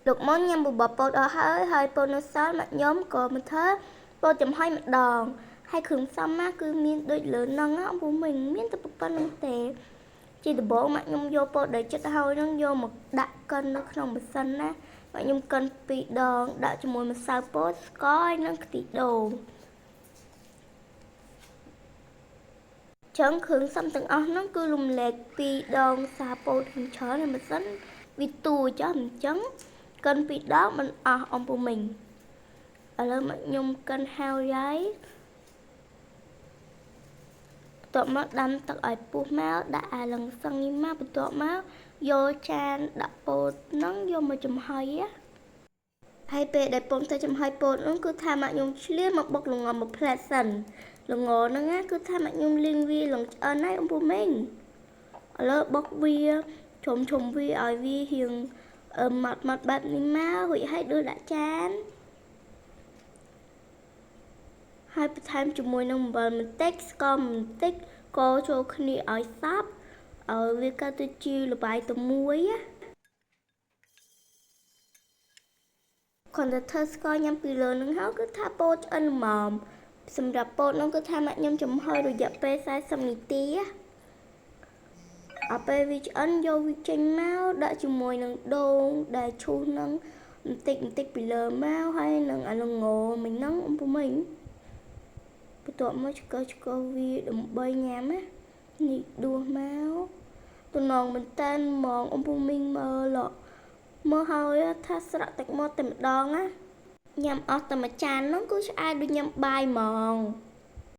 លោកមកញ៉ាំបបរពោតអស់ហើយពោតនៅសល់មកខ្ញុំក៏មកធ្វើពោតចំហុយម្ដងហើយគ្រឿងផ្សំណាគឺមានដូចលើហ្នឹងអំពុំមិញមានតែប៉ុណ្្នឹងទេជាដំបូងមកខ្ញុំយកពោតដែលចិត្តហើយហ្នឹងយកមកដាក់កិននៅក្នុងម៉ាស៊ីនណាមកខ្ញុំកិន2ដងដាក់ជាមួយម្សៅពោតស្ករហើយនិងខ្ទិះដូងចឹងគ្រឿងផ្សំទាំងអស់ហ្នឹងគឺរំលែក2ដងសាពោតខ្ញុំច្រើនហើយម៉ាស៊ីនវាទូចអញ្ចឹងកិន2ដងមិនអស់អំពុំមិញឥឡូវមកខ្ញុំកិនហើយបន្ទាប់មកដាំទឹកឲ្យពុះមកដាក់អាលឹងសឹងនេះមកបន្ទាប់មកយកចានដាក់ពោតហ្នឹងយកមកចំហុយហើយពេលដែលពុំទៅចំហុយពោតហ្នឹងគឺថាមកខ្ញុំឆ្លៀនមកបុកល្ងមួយផ្លែសិនល្ងហ្នឹងគឺថាមកខ្ញុំលាងវាឡើងឆ្អិនហើយអំពុំមិញឥឡូវបុកវាជុំវាឲ្យវារៀងម៉ត់បែបនេះមករួចហើយដួសដាក់ចានហើយបន្ថែមជាមួយនឹងអំបិលបន្តិចស្ករបន្តិចកូរចូលគ្នាឲ្យសព្វឲ្យវាកើតទៅជាល្បាយតែមួយគាត់ទៅធ្វើស្ករញ៉ាំពីលើនឹងហើយគឺថាពោតឆ្អិនល្មមសម្រាប់ពោតនោះគឺថាមកខ្ញុំចំហុយរយៈពេល40នាទីដល់ពេលវាឆ្អិនយកវាចេញមកដាក់ជាមួយនឹងដូងដែលឈូសនឹងបន្តិចពីលើមកហើយនឹងអាល្ងមិញហ្នឹងអំពុំមិញបន្ទាប់មកឆ្កឹះវាដើម្បីញ៉ាំណានេះដួសមកតំណងមែនតែនហ្មងអំពុំមិញមើលហើយថាស្រក់ទឹកមាត់តែម្ដងណាញ៉ាំអស់តែមួយចានហ្នឹងគឺឆ្អែតដូចញ៉ាំបាយហ្មង